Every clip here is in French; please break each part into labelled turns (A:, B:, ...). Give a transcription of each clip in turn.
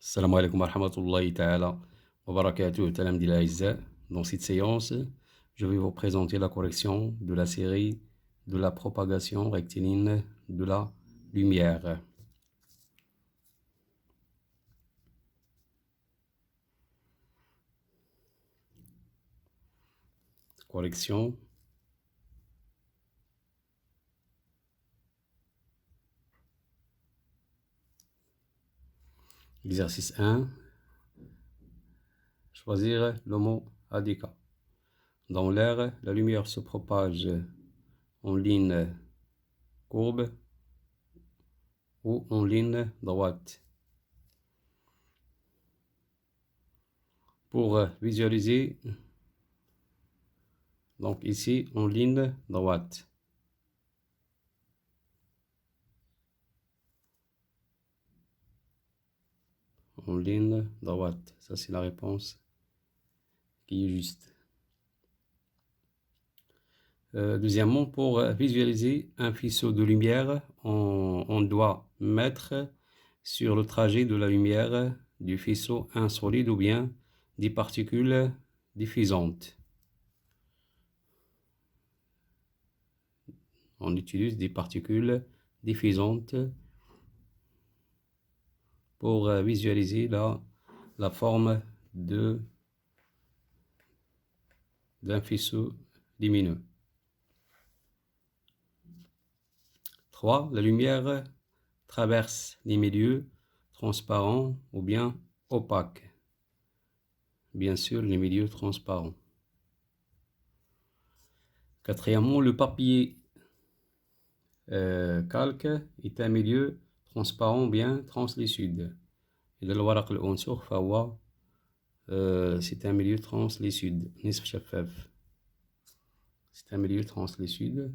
A: السلام عليكم ورحمة الله تعالى وبركاته تلاميذي الأعزاء. Dans cette séance, je vais vous présenter la correction de la série de la propagation rectiligne de la lumière. Correction. Exercice 1. Choisir le mot indica. Dans l'air, la lumière se propage en ligne courbe ou en ligne droite. Pour visualiser, donc ici en ligne droite. En ligne droite. Ça, c'est la réponse qui est juste. Deuxièmement, pour visualiser un faisceau de lumière, on doit mettre sur le trajet de la lumière du faisceau un solide ou bien des particules diffusantes. On utilise des particules diffusantes pour visualiser la forme d'un faisceau lumineux. 3. La lumière traverse les milieux transparents ou bien opaques. Bien sûr, les milieux transparents. Quatrièmement, le papier calque est un milieu transparent ou bien translucide. إذا الورق الأنسوخ فهو c'est un milieu translucide. نصف شفاف. C'est un milieu translucide.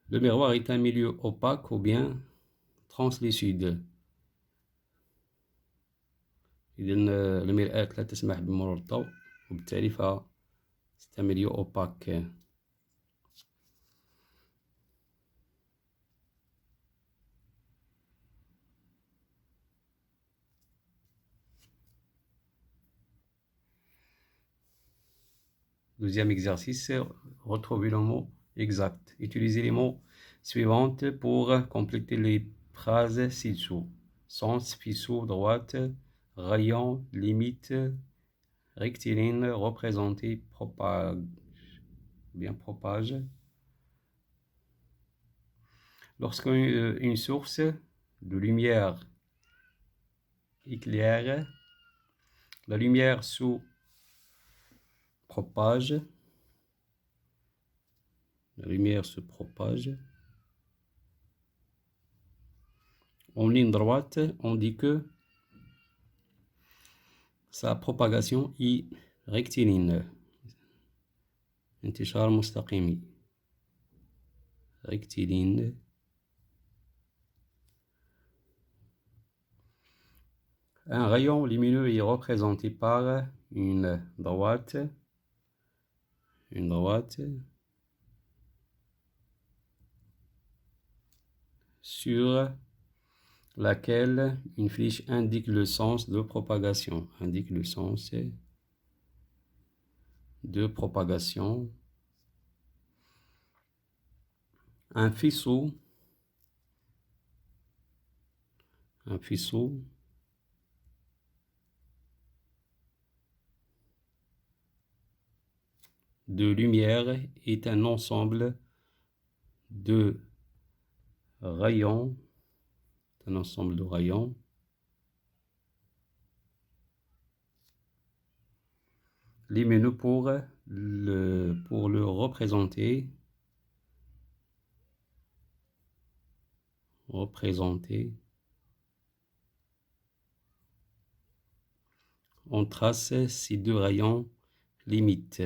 A: Le miroir est un milieu opaque ou bien translucide. إذا المرآة لا تسمح بمرور الضوء وبالتالي c'est un milieu opaque. Deuxième exercice, retrouver le mot exact. Utilisez les mots suivants pour compléter les phrases ci-dessous. Sens, faisceau, droite, rayon, limite, rectiligne, représenter, propage. Bien, propage. Lorsqu'une source de lumière éclaire, la lumière se propage. La lumière se propage. En ligne droite, on dit que sa propagation est rectiligne. انتشار مستقيمي. Rectiligne. Un rayon lumineux est représenté par une droite sur laquelle une flèche indique le sens de propagation. Indique le sens de propagation. Un faisceau de lumière est un ensemble de rayons, lumineux pour le représenter on trace ces deux rayons limites.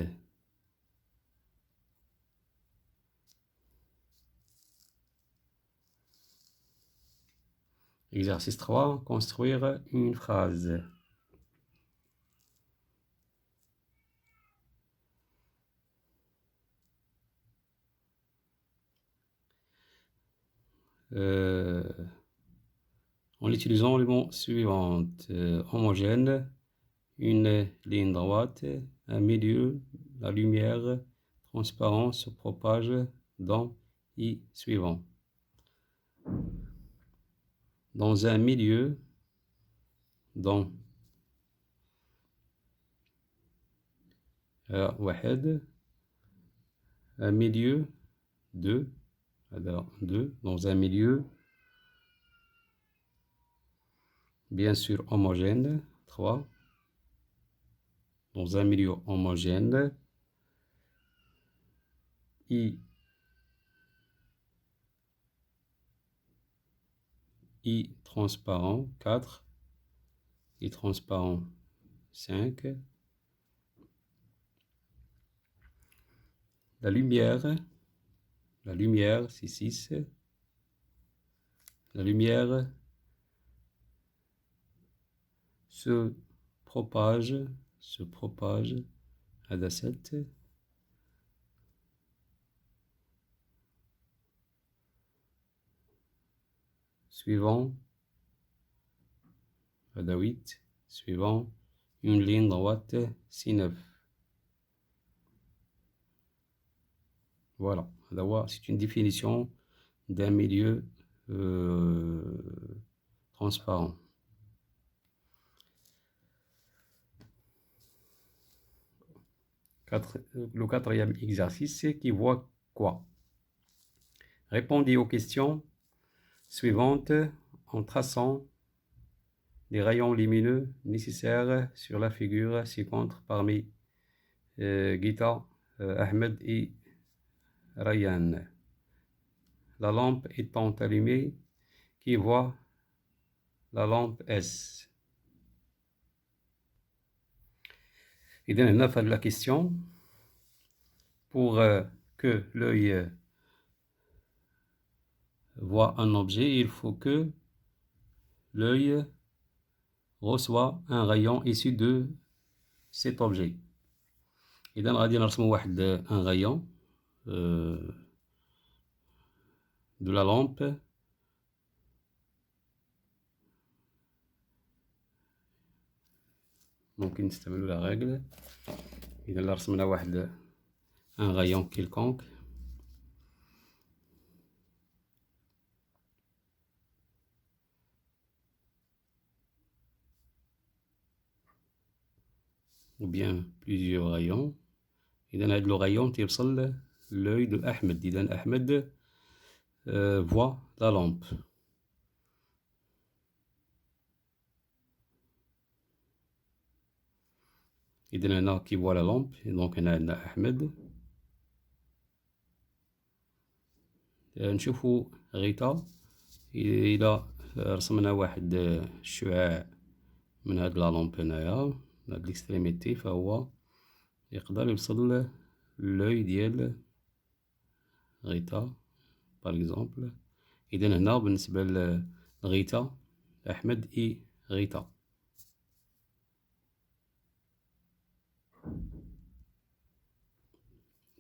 A: Exercice 3, construire une phrase. en utilisant les mots suivants. Homogène, une ligne droite, un milieu, la lumière, transparent se propage dans I suivant. Dans un milieu, dans واحد, un milieu, deux, alors deux, dans un milieu, bien sûr homogène, 3, dans un milieu homogène, I transparent, 4, I transparent, 5, la lumière, c'est 6, la lumière se propage, à 7, suivant, à 8, suivant, une ligne droite, 6, 9. Voilà, c'est une définition d'un milieu transparent. Le quatrième exercice qui voit quoi? Répondez aux questions suivantes en traçant les rayons lumineux nécessaires sur la figure ci-contre parmi Gita, Ahmed et Ryan. La lampe étant allumée, qui voit la lampe S. إذن هنا في la question, pour que l'œil voit un objet, il faut que l'œil reçoit un rayon issu de cet objet. إذن غادي نرسمو واحد un rayon de la lampe ممكن نستعملوا la règle. إذا رسمنا واحد un rayon quelconque ou bien plusieurs rayons. إذا هاد le rayon تيوصل l'œil de Ahmed. إذا Ahmed voit la lampe. إذا هنا qui voit la lampe, donc هنا عندنا أحمد. نشوفوا غيتا إذا رسمنا واحد الشعاع من هاد لا لامب هنايا هاد ليكستريميتي، فهو يقدر يوصل لوي ديال غيتا باغ اكزومبل. إذا هنا بالنسبة لغيتا أحمد إي غيتا.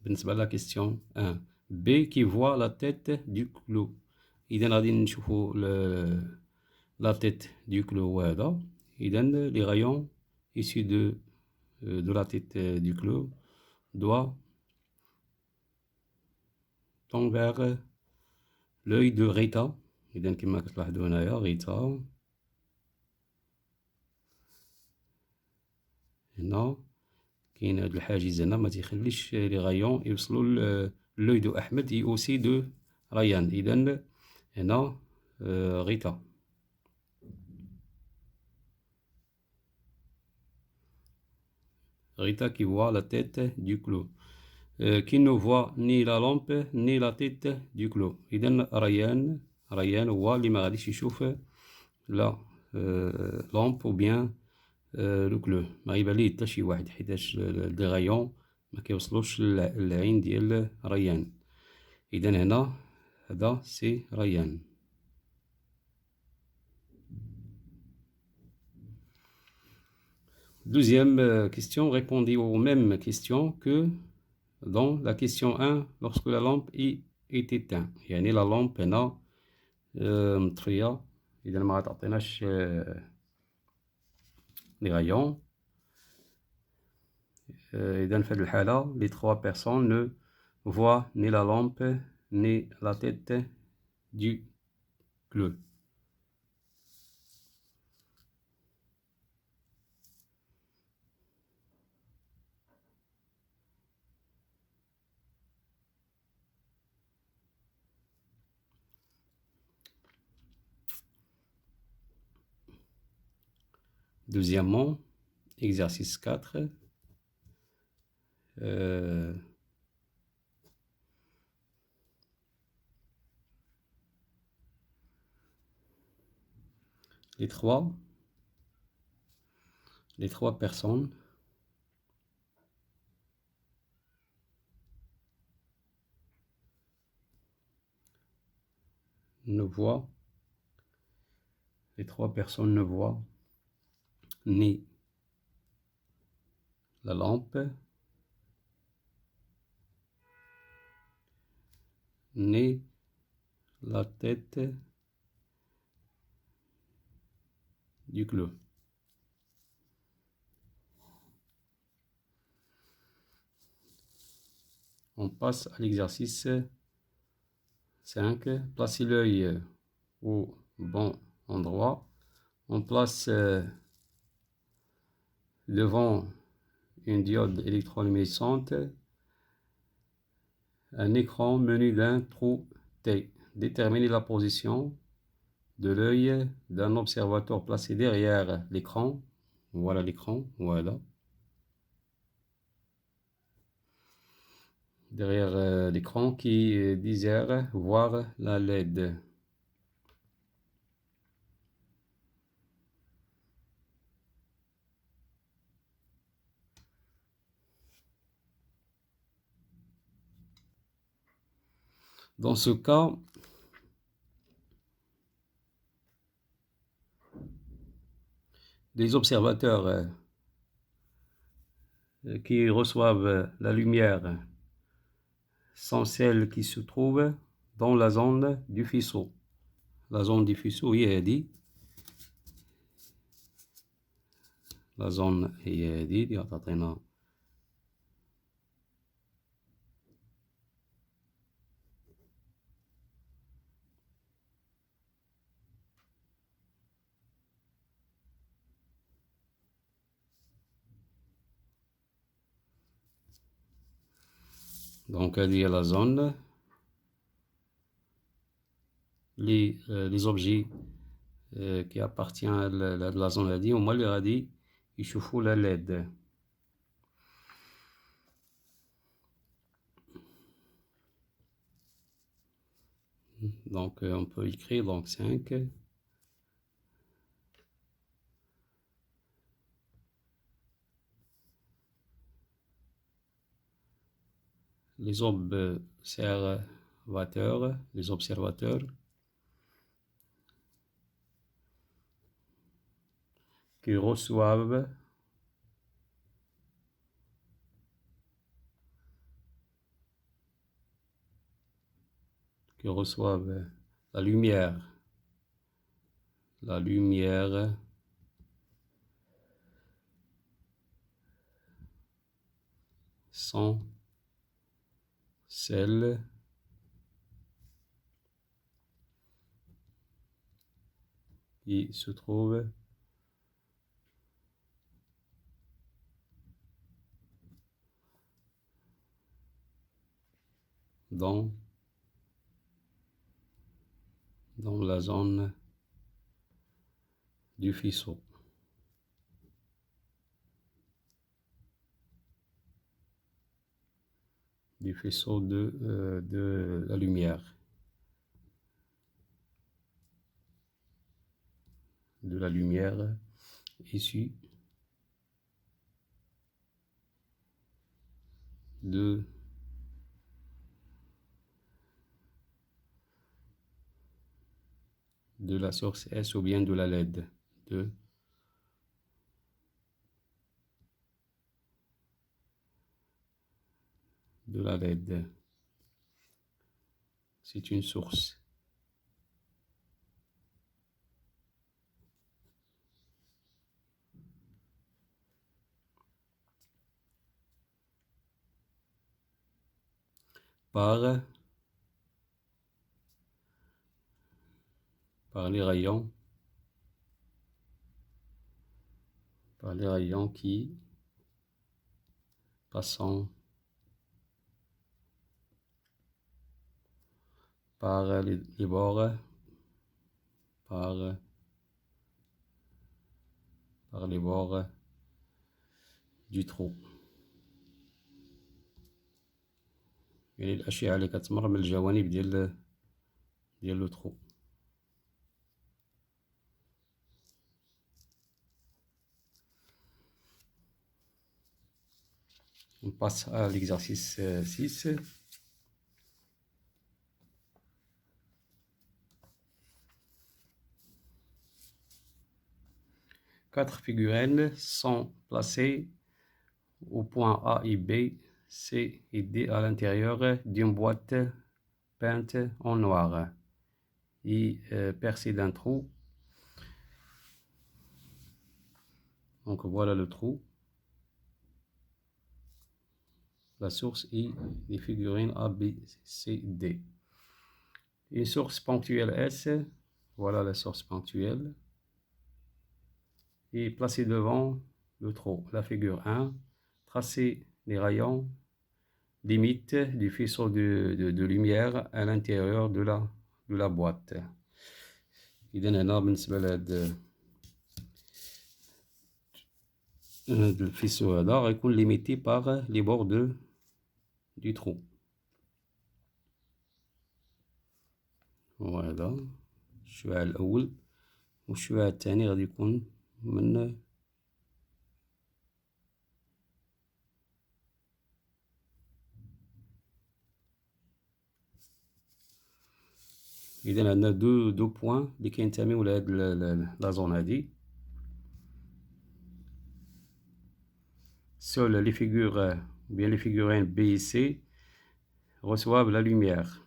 A: بالنسبة لا كيستيون 1 B qui voit la tête du clou. إذا غادي نشوفو la tête du clou هذا. إذا les rayons issus de la tête du clou doit tendre vers l'œil de غيتا. إذا كما كتلاحظوا هنايا غيتا هنا كاين هاد الحاجز هنا ما تيخليش لي غايون يوصلوا لوي دو احمد اي اوسي دو ريان. اذا هنا غيتا. Rita qui voit la tête du clou, qui ne voit ni la lampe ni la tête du clou. إذن ريان هو اللي ما غاديش يشوف لا لامب او بيان لو كلو، ما يبان ليه حتى شي واحد حيتاش لي غايون ما كيوصلوش للعين ديال ريان. إذن هنا هذا سي ريان. Deuxième question, répondez aux mêmes questions que dans la question 1 lorsque la lampe est éteinte. يعني la lampe هنا مطفية إذا ما تعطيناش les rayons. إذا في هذه الحالة les 3 personnes ne voient ni la lampe ni la tête du clou. Deuxièmement, exercice 4. Les trois personnes ne voient, ni la lampe, ni la tête du clou. On passe à l'exercice 5. Placez l'œil au bon endroit. On place devant une diode électroluminescente un écran menu d'un trou T. Déterminez la position de l'œil d'un observateur placé derrière l'écran. Voilà l'écran, voilà. Derrière l'écran qui désire voir la LED. Dans ce cas, les observateurs qui reçoivent la lumière sont celles qui se trouvent dans la zone du faisceau. La zone du faisceau هي هذه. La zone هي هذه اللي تعطينا donc هذه هي la zone. Les objets qui appartiennent à la zone هذه هما اللي غادي يشوفوا la LED. Donc on peut écrire donc 5. Les observateurs qui reçoivent la lumière sont celles qui se trouvent dans la zone du faisceau. Du faisceau de la lumière. De la lumière issue de la source S ou bien de la LED. De la LED. C'est une source. par les rayons, qui passant par les bords, par les bords du trou. يعني الأشعة اللي كتمر من الجوانب ديال لو trou. On passe à l'exercice 6. Quatre figurines sont placées au point A et B, C et D à l'intérieur d'une boîte peinte en noir et percée d'un trou. Donc voilà le trou, la source et les figurines A, B, C, D. Une source ponctuelle S, voilà la source ponctuelle, et placée devant le trou. La figure 1, tracer les rayons limite du faisceau de lumière à l'intérieur de la boîte. إذا هنا بالنسبة لهاد الفيسو هذا غيكون ليميتي باغ لي بور du trou. وهذا الشعاع الأول والشعاع الثاني غادي يكون من إذا عندنا دو بوان اللي كينتميو لهاد لا زون هادي. Seules les figures, bien les figurines B et C reçoivent la lumière.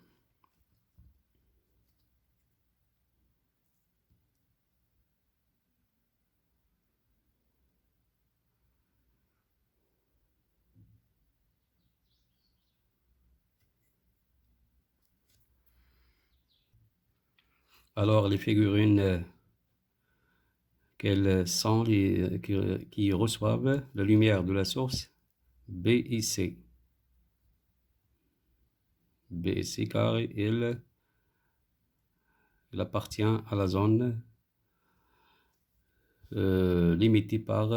A: Alors les figurines quelles sont qui reçoivent la lumière de la source B et C. B et C car il appartient à la zone limitée par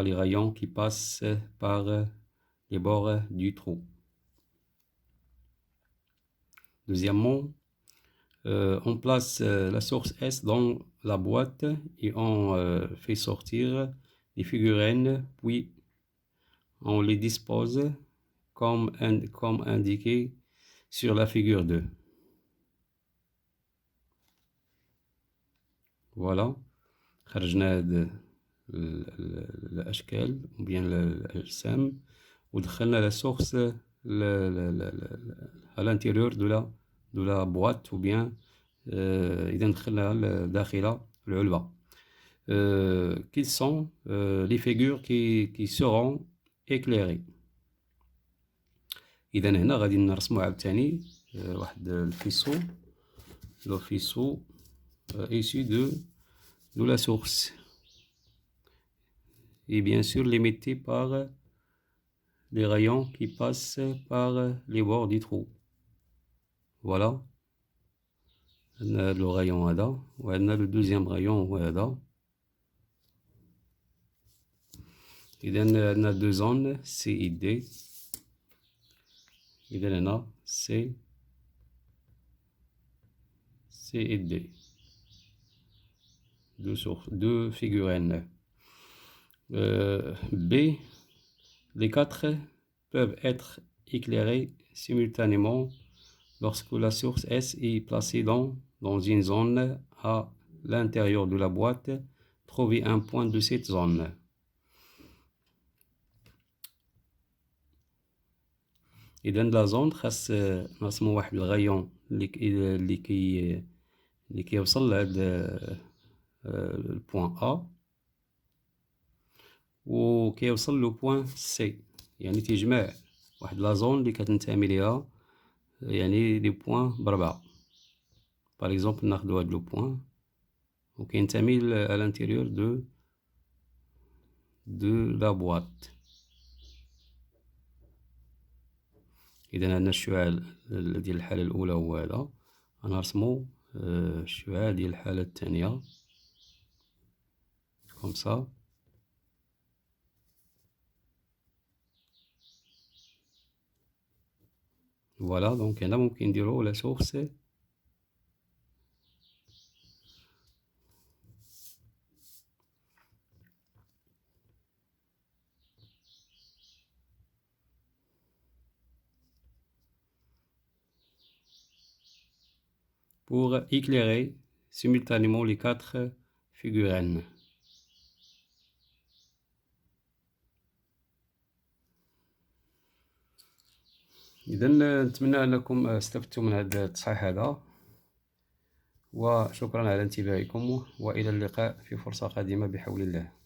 A: les rayons qui passent par les bords du trou. Deuxièmement, on place la source S dans la boîte et on fait sortir les figurines, puis on les dispose comme indiqué sur la figure 2. Voilà, خرجنا هاد الأشكال ou bien الأجسام ودخلنا la source à l'intérieur de la boîte ou bien إذا دخلناها داخل العلبة. Quelles sont les figures qui seront éclairées. إذا هنا غادي نرسمو عاوتاني واحد الفيسو لو فيسو issu de la source et bien sûr limité par les rayons qui passent par les bords du trou. Voilà, عندنا le rayon هذا وعندنا le deuxième rayon هو هذا. إذا عندنا deux zones C et D. إذا هنا C et D. Deux figurines. B, les quatre peuvent être éclairés simultanément lorsque la source S est placée dans une zone à l'intérieur de la boîte. Trouvez un point de cette zone. إذا لا زون خاص نرسمو واحد الغايون اللي اللي كيوصل لهاد البوان A و كيوصل لو بوان C، يعني تيجمع واحد لا زون اللي كتنتمي ليها يعني لي بوان بربعة. باغ اكزومبل ناخدو هاد لو بوان و كينتمي à l'intérieur de la boîte. إذا عندنا الشعاع ديال الحالة الأولى هو هذا، غنرسمو الشعاع ديال الحالة الثانية كوم سا. فوالا دونك هنا ممكن نديرو لا سورس pour éclairer simultanément les 4 figurines. إذا نتمنى أنكم استفدتم من هذا التصحيح هذا، وشكرا على انتباهكم، وإلى اللقاء في فرصة قادمة بحول الله.